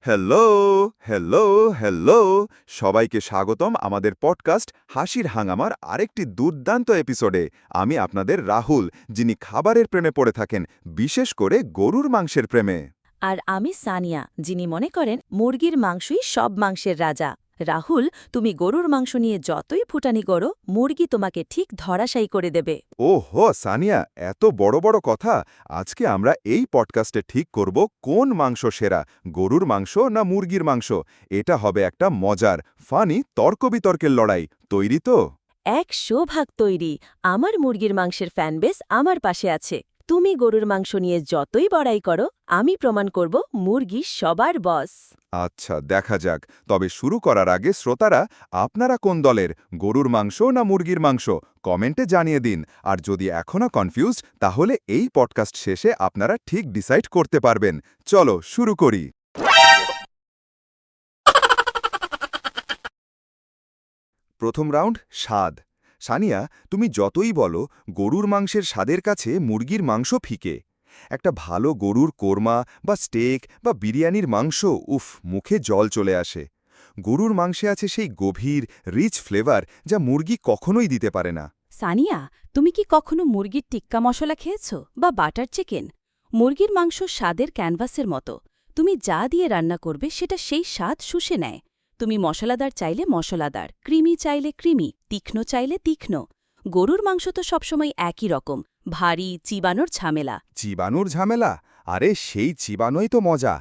Hello, hello, hello! সবাইকে স্বাগতম আমাদের পডকাস্ট হাসির হাঙ্গামার আরেকটি দুর্দান্ত এপিসোডে। আমি আপনাদের রাহুল, যিনি খাবারের প্রেমে পড়ে থাকেন, বিশেষ করে গরুর মাংসের প্রেমে। আর আমি সানিয়া, যিনি মনে করেন মুরগির মাংসই সব মাংসের রাজা। রাহুল, তুমি গরুর মাংস নিয়ে যতই ফুটানি করো, মুরগি তোমাকে ঠিক ধরাশায়ী করে দেবে। ওহো, সানিয়া, এত বড় বড় কথা! আজকে আমরা এই পডকাস্টে ঠিক করব কোন মাংস সেরা, গরুর মাংস না মুরগির মাংস। এটা হবে একটা মজার, ফানি তর্ক-বিতর্কের লড়াই। তৈরি তো? 100 ভাগ তৈরি। আমার মুরগির মাংসের ফ্যানবেস আমার পাশে আছে। তুমি গরুর মাংস নিয়ে যতই বড়াই করো, আমি প্রমাণ করব মুরগি সবার বস। আচ্ছা, দেখা যাক। তবে শুরু করার আগে শ্রোতারা, আপনারা কোন দলের, গরুর মাংস না মুরগির মাংস, কমেন্টে জানিয়ে দিন। আর যদি এখনও কনফিউজড, তাহলে এই পডকাস্ট শেষে আপনারা ঠিক ডিসাইড করতে পারবেন। চলো শুরু করি। প্রথম রাউন্ড, স্বাদ। সানিয়া, তুমি যতই বলো, গরুর মাংসের স্বাদের কাছে মুরগির মাংস ফিকে। একটা ভালো গরুর কোরমা বা স্টেক বা বিরিয়ানির মাংস, উফ, মুখে জল চলে আসে। গরুর মাংসে আছে সেই গভীর, রিচ ফ্লেভার যা মুরগি কখনোই দিতে পারে না। সানিয়া, তুমি কি কখনো মুরগির টিক্কা মশলা খেয়েছ বা বাটার চিকেন? মুরগির মাংস স্বাদের ক্যানভাসের মতো। তুমি যা দিয়ে রান্না করবে সেটা সেই স্বাদ শুষে নেয়। তুমি মশলাদার চাইলে মশলাদার, ক্রিমি চাইলে ক্রিমি, তীক্ষ্ণ চাইলে তীক্ষ্ণ। গরুর মাংস তো সবসময় একই রকম, ভারী, চিবানোর ঝামেলা। চিবানোর ঝামেলা? আরে সেই চিবানোই তো মজা।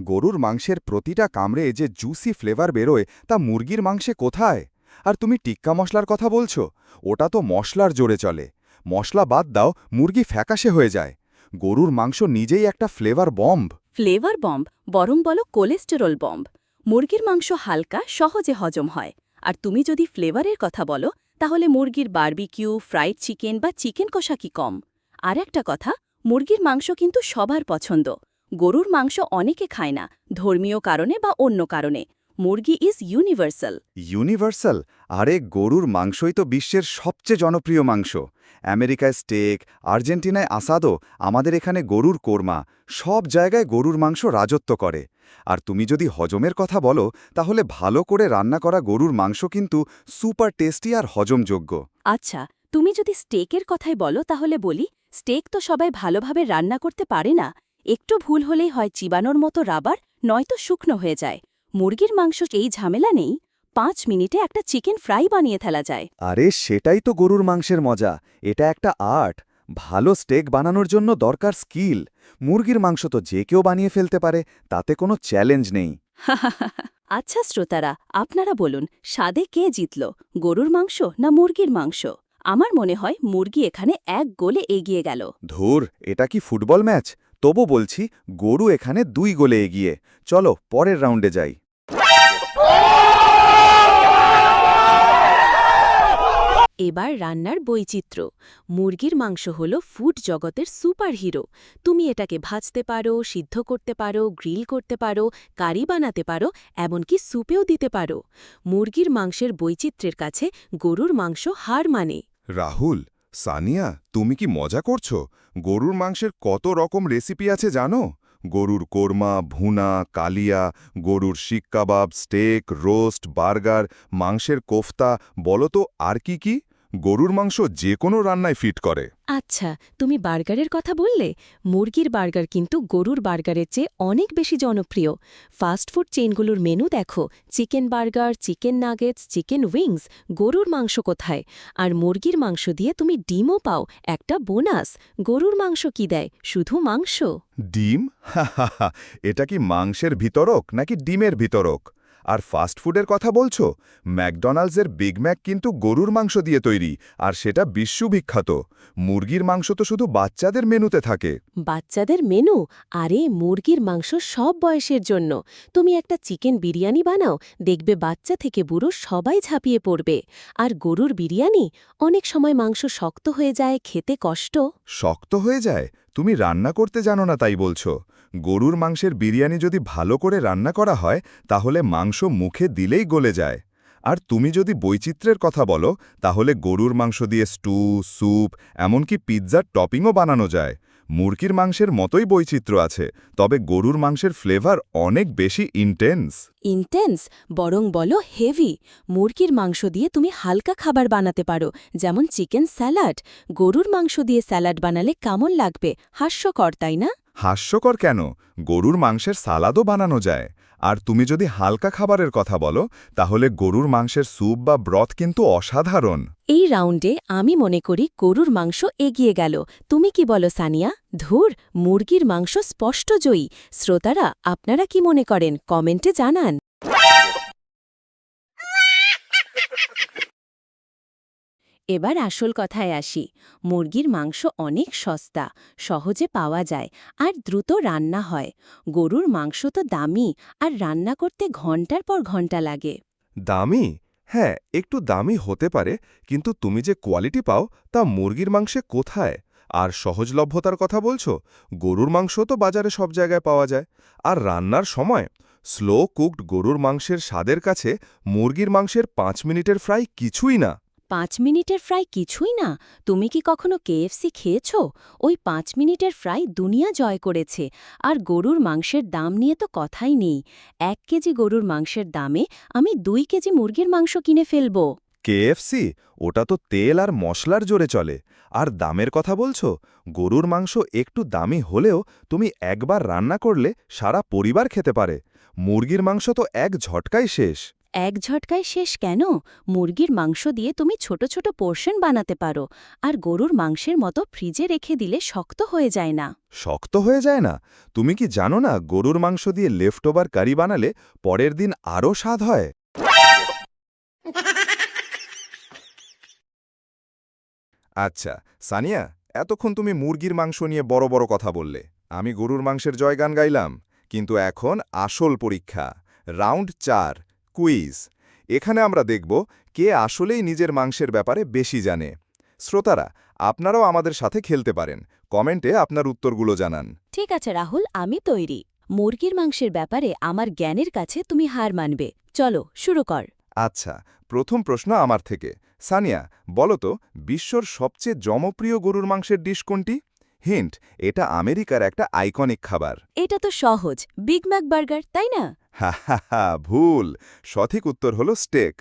গরুর মাংসের প্রতিটা কামড়ে যে জুসি ফ্লেভার বেরোয়, তা মুরগির মাংসে কোথায়? আর তুমি টিক্কা মশলার কথা বলছো, ওটা তো মশলার জোরে চলে। মশলা বাদ দাও, মুরগি ফ্যাকাশে হয়ে যায়। গরুর মাংস নিজেই একটা ফ্লেভার বম্ব। Flavour bomb? বরং বলো কোলেস্টেরল বম্ব। মুরগির মাংস হালকা, সহজে হজম হয়। আর তুমি যদি ফ্লেভারের কথা বলো, তাহলে মুরগির বারবিকিউ, ফ্রাইড চিকেন বা চিকেন কষা কি কম? আর একটা কথা, মুরগির মাংস কিন্তু সবার পছন্দ। গরুর মাংস অনেকে খায় না, ধর্মীয় কারণে বা অন্য কারণে। মুরগি ইজ ইউনিভার্সাল। ইউনিভার্সাল? আরে গরুর মাংসই তো বিশ্বের সবচেয়ে জনপ্রিয় মাংস। আমেরিকায় স্টেক, আর্জেন্টিনায় আসাদো, আমাদের এখানে গরুর কোরমা, সব জায়গায় গরুর মাংস রাজত্ব করে। আর তুমি যদি হজমের কথা বলো, তাহলে ভালো করে রান্না করা গরুর মাংস কিন্তু সুপার টেস্টি আর হজমযোগ্য। আচ্ছা, তুমি যদি স্টেকের কথাই বলো তাহলে বলি, স্টেক তো সবাই ভালোভাবে রান্না করতে পারে না। একটু ভুল হলেই হয় চিবানোর মতো রাবার, নয়তো শুকনো হয়ে যায়। মুরগির মাংস এই ঝামেলা নেই। 5 মিনিটে একটা চিকেন ফ্রাই বানিয়ে ফেলা যায়। আরে সেটাই তো গরুর মাংসের মজা। এটা একটা আর্ট। ভালো স্টেক বানানোর জন্য দরকার স্কিল। মুরগির মাংস তো যে কেউ বানিয়ে ফেলতে পারে, তাতে কোনো চ্যালেঞ্জ নেই। আচ্ছা শ্রোতারা, আপনারা বলুন, স্বাদে কে জিতল, গরুর মাংস না মুরগির মাংস? আমার মনে হয় মুরগি এখানে 1 গোলে এগিয়ে গেল। ধুর, এটা কি ফুটবল ম্যাচ? তবু বলছি, গরু এখানে 2 গোলে এগিয়ে। চলো পরের রাউন্ডে যাই। এবার রান্নার বৈচিত্র্য। মুরগির মাংস হল ফুড জগতের সুপার হিরো। তুমি এটাকে ভাজতে পারো, সিদ্ধ করতে পারো, গ্রিল করতে পারো, কারি বানাতে পারো, এমনকি স্যুপেও দিতে পারো। মুরগির মাংসের বৈচিত্র্যের কাছে গরুর মাংস হার মানে। রাহুল, সানিয়া, তুমি কি মজা করছো? গরুর মাংসের কত রকম রেসিপি আছে জানো? গরুর কোরমা, ভুনা, কালিয়া, গরুর শিক কাবাব, স্টেক, রোস্ট, বার্গার, মাংসের কোফতা, বলো তো আর কি কি? গরুর মাংস যে কোনো রান্নায় ফিট করে। আচ্ছা, তুমি বার্গারের কথা বললে। মুরগির বার্গার কিন্তু গরুর বার্গারের চেয়ে অনেক বেশি জনপ্রিয়। ফাস্টফুড চেইনগুলোর মেনু দেখো, chicken burger, chicken nuggets, chicken wings. গরুর মাংস কোথায়? আর মুরগির মাংস দিয়ে তুমি ডিমও পাও, একটা বোনাস। গরুর মাংস কি দেয়? শুধু মাংস। ডিম? হাহাহা, এটা কি মাংসের ভিতরক নাকি ডিমের ভিতরক? আর ফাস্টফুডের কথা বলছো? ম্যাকডোনাল্ডসের বিগ ম্যাক কিন্তু গরুর মাংস দিয়ে তৈরি, আর সেটা বিশ্ববিখ্যাত। মুরগির মাংস তো শুধু বাচ্চাদের মেনুতে থাকে। বাচ্চাদের মেনু? আরে মুরগির মাংস সব বয়সের জন্য। তুমি একটা চিকেন বিরিয়ানি বানাও, দেখবে বাচ্চা থেকে বুড়ো সবাই ঝাঁপিয়ে পড়বে। আর গরুর বিরিয়ানি? অনেক সময় মাংস শক্ত হয়ে যায়, খেতে কষ্ট। শক্ত হয়ে যায়? তুমি রান্না করতে জানো না তাই বলছো? গরুর মাংসের বিরিয়ানি যদি ভালো করে রান্না করা হয়, তাহলে মাংস মুখে দিলেই গলে যায়। আর তুমি যদি বৈচিত্র্যের কথা বলো, তাহলে গরুর মাংস দিয়ে স্টু, স্যুপ, এমনকি পিৎজার টপিংও বানানো যায়। মুরগির মাংসের মতোই বৈচিত্র্য আছে, তবে গরুর মাংসের ফ্লেভার অনেক বেশি ইন্টেন্স। ইন্টেন্স বরং বলো হেভি। মুরগির মাংস দিয়ে তুমি হালকা খাবার বানাতে পারো, যেমন চিকেন স্যালাড। গরুর মাংস দিয়ে স্যালাড বানালে কেমন লাগবে? হাস্যকর, তাই না? হাস্যকর কেন, গরুর মাংসের সালাদও বানানো যায়। আর তুমি যদি হালকা খাবারের কথা বলো, তাহলে গরুর মাংসের স্যুপ বা ব্রথ কিন্তু অসাধারণ। এই রাউন্ডে আমি মনে করি গরুর মাংস এগিয়ে গেল। তুমি কি বলো সানিয়া? ধুর, মুরগির মাংস স্পষ্ট জয়ী। শ্রোতারা, আপনারা কি মনে করেন কমেন্টে জানান। এবার আসল কথায় আসি। মুরগির মাংস অনেক সস্তা, সহজে পাওয়া যায় আর দ্রুত রান্না হয়। গরুর মাংস তো দামি, আর রান্না করতে ঘন্টার পর ঘন্টা লাগে। দামি? হ্যাঁ, একটু দামি হতে পারে, কিন্তু তুমি যে কোয়ালিটি পাও তা মুরগির মাংসে কোথায়? আর সহজলভ্যতার কথা বলছো, গরুর মাংস তো বাজারে সব জায়গায় পাওয়া যায়। আর রান্নার সময় স্লো কুকড গরুর মাংসের স্বাদের কাছে মুরগির মাংসের 5 মিনিটের ফ্রাই কিছুই না। 5 মিনিটের ফ্রাই কিছুই না? তুমি কি কখনো কেএফসি খেয়েছ? ওই 5 মিনিটের ফ্রাই দুনিয়া জয় করেছে। আর গরুর মাংসের দাম নিয়ে তো কথাই নেই। 1 কেজি গরুর মাংসের দামে আমি 2 কেজি মুরগির মাংস কিনে ফেলব। কেএফসি, ওটা তো তেল আর মশলার জোরে চলে। আর দামের কথা বলছো, গরুর মাংস একটু দামি হলেও তুমি একবার রান্না করলে সারা পরিবার খেতে পারে। মুরগির মাংস তো এক ঝটকায় শেষ। এক ঝটকায় শেষ কেন? মুরগির মাংস দিয়ে তুমি ছোট ছোট পোর্শন বানাতে পারো। আর গরুর মাংসের মতো ফ্রিজে রেখে দিলে শক্ত হয়ে যায় না। শক্ত হয়ে যায় না? তুমি কি জানো না, গরুর মাংস দিয়ে লেফটওভার কারি বানালে পরের দিন আরও স্বাদ হয়? আচ্ছা সানিয়া, এতক্ষণ তুমি মুরগির মাংস নিয়ে বড় বড় কথা বললে, আমি গরুর মাংসের জয়গান গাইলাম। কিন্তু এখন আসল পরীক্ষা, রাউন্ড 4, কুইজ। এখানে আমরা দেখব কে আসলেই নিজের মাংসের ব্যাপারে বেশি জানে। শ্রোতারা, আপনারাও আমাদের সাথে খেলতে পারেন। কমেন্টে আপনার উত্তরগুলো জানান। ঠিক আছে রাহুল, আমি তৈরি। মুরগির মাংসের ব্যাপারে আমার জ্ঞানের কাছে তুমি হার মানবে। চলো শুরু কর। আচ্ছা, প্রথম প্রশ্ন আমার থেকে। সানিয়া, বলো তো, বিশ্বর সবচেয়ে জনপ্রিয় গরুর মাংসের ডিশ কোনটি? হিন্ট, এটা আমেরিকার একটা আইকনিক খাবার। এটা তো সহজ, বিগ ম্যাক বার্গার, তাই না? হা হা হা, ভুল। সঠিক উত্তর হলো স্টেক।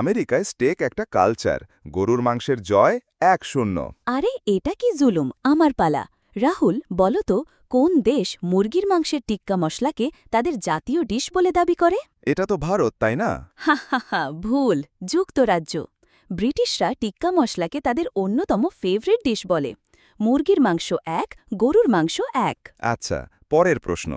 আমেরিকায় স্টেক একটা কালচার। গরুর মাংসের জয় 1-0। আরে এটা কি জুলুম! আমার পালা। রাহুল, বলো তো, কোন দেশ মুরগির মাংসের টিক্কা মশলাকে তাদের জাতীয় ডিশ বলে দাবি করে? এটা তো ভারত, তাই না? হা হা হা, ভুল। যুক্তরাজ্য। ব্রিটিশরা টিক্কা মশলাকে তাদের অন্যতম ফেভারিট ডিশ বলে। মুরগির মাংস 1, গরুর মাংস 1। আচ্ছা, পরের প্রশ্ন।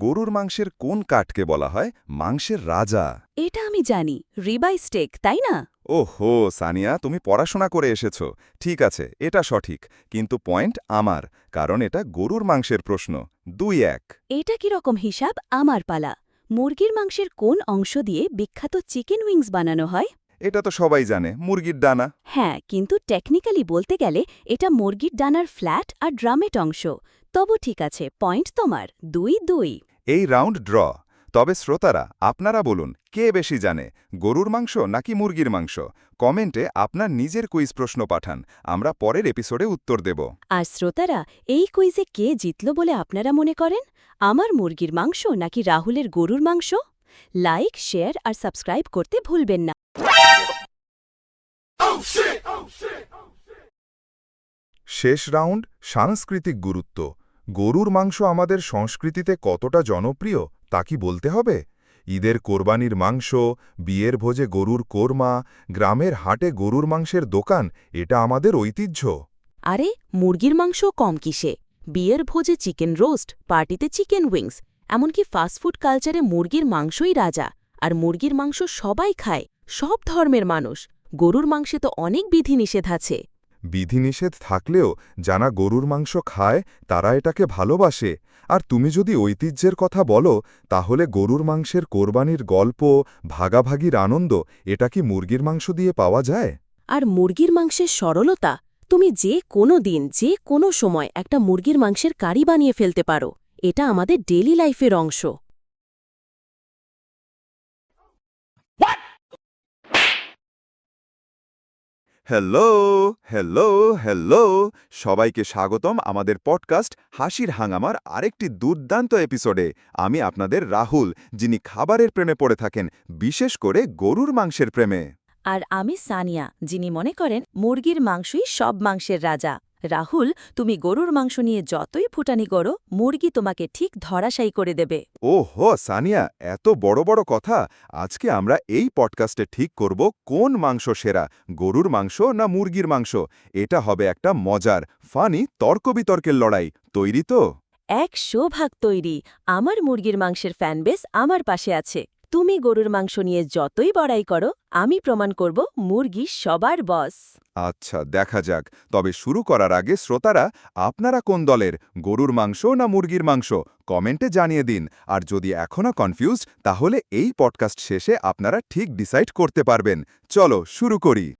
গরুর মাংসের কোন কাঠকে বলা হয় মাংসের রাজা? এটা আমি জানি, রিবাই স্টেক, তাই না? ওহো সানিয়া, তুমি পড়াশোনা করে এসেছো। ঠিক আছে, এটা সঠিক, কিন্তু পয়েন্ট আমার, কারণ এটা গরুর মাংসের প্রশ্ন। 2-1। এটা কি রকম হিসাব? আমার পালা। মুরগির মাংসের কোন অংশ দিয়ে বিখ্যাত চিকেন উইংস বানানো হয়? এটা তো সবাই জানে, মুরগির ডানা। হ্যাঁ, কিন্তু টেকনিক্যালি বলতে গেলে এটা মুরগির ডানার ফ্ল্যাট আর ড্রামেট অংশ। তবু ঠিক আছে, পয়েন্ট তোমার। 2-2। এই রাউন্ড ড্র। তবে শ্রোতারা, আপনারা বলুন, কে বেশি জানে, গরুর মাংস নাকি মুরগির মাংস? কমেন্টে আপনার নিজের কুইজ প্রশ্ন পাঠান, আমরা পরের এপিসোডে উত্তর দেব। আর শ্রোতারা, এই কুইজে কে জিতল বলে আপনারা মনে করেন? আমার মুরগির মাংস নাকি রাহুলের গরুর মাংস? লাইক, শেয়ার আর সাবস্ক্রাইব করতে ভুলবেন না। শেষ রাউন্ড, সাংস্কৃতিক গুরুত্ব। গরুর মাংস আমাদের সংস্কৃতিতে কতটা জনপ্রিয় তা কি বলতে হবে? ঈদের কোরবানির মাংস, বিয়ের ভোজে গরুর কোরমা, গ্রামের হাটে গরুর মাংসের দোকান, এটা আমাদের ঐতিহ্য। আরে, মুরগির মাংস কম কিসে? বিয়ের ভোজে চিকেন রোস্ট, পার্টিতে চিকেন উইংস, এমনকি ফাস্টফুড কালচারে মুরগির মাংসই রাজা। আর মুরগির মাংস সবাই খায়, সব ধর্মের মানুষ। গরুর মাংসে তো অনেক বিধিনিষেধ আছে। বিধিনিষেধ থাকলেও যারা গরুর মাংস খায় তারা এটাকে ভালোবাসে। আর তুমি যদি ঐতিহ্যের কথা বলো, তাহলে গরুর মাংসের কোরবানির গল্প, ভাগাভাগির আনন্দ, এটা কি মুরগির মাংস দিয়ে পাওয়া যায়? আর মুরগির মাংসের সরলতা, তুমি যে কোনো দিন, যে কোনো সময় একটা মুরগির মাংসের কারি বানিয়ে ফেলতে পারো। এটা আমাদের ডেইলি লাইফের অংশ। হ্যালো হ্যালো হ্যালো সবাইকে স্বাগতম আমাদের পডকাস্ট হাসির হাঙ্গামার আরেকটি দুর্দান্ত এপিসোডে। আমি আপনাদের রাহুল, যিনি খাবারের প্রেমে পড়ে থাকেন, বিশেষ করে গরুর মাংসের প্রেমে। আর আমি সানিয়া, যিনি মনে করেন মুরগির মাংসই সব মাংসের রাজা। রাহুল, তুমি গরুর মাংস নিয়ে যতই ফুটানি করো, মুরগি তোমাকে ঠিক ধরাশায়ী করে দেবে। ওহো সানিয়া, এত বড় বড় কথা! আজকে আমরা এই পডকাস্টে ঠিক করব কোন মাংস সেরা, গরুর মাংস না মুরগির মাংস। এটা হবে একটা মজার, ফানি তর্ক-বিতর্কের লড়াই। তৈরি তো? 100% তৈরি। আমার মুরগির মাংসের ফ্যানবেস আমার পাশে আছে। তুমি গরুর মাংস নিয়ে যতই বড়াই করো, আমি প্রমাণ করব মুরগি সবার বস। আচ্ছা, দেখা যাক। তবে শুরু করার আগে শ্রোতারা, আপনারা কোন দলের, গরুর মাংস না মুরগির মাংস, কমেন্টে জানিয়ে দিন। আর যদি এখনও কনফিউজড, তাহলে এই পডকাস্ট শেষে আপনারা ঠিক ডিসাইড করতে পারবেন। চলো শুরু করি।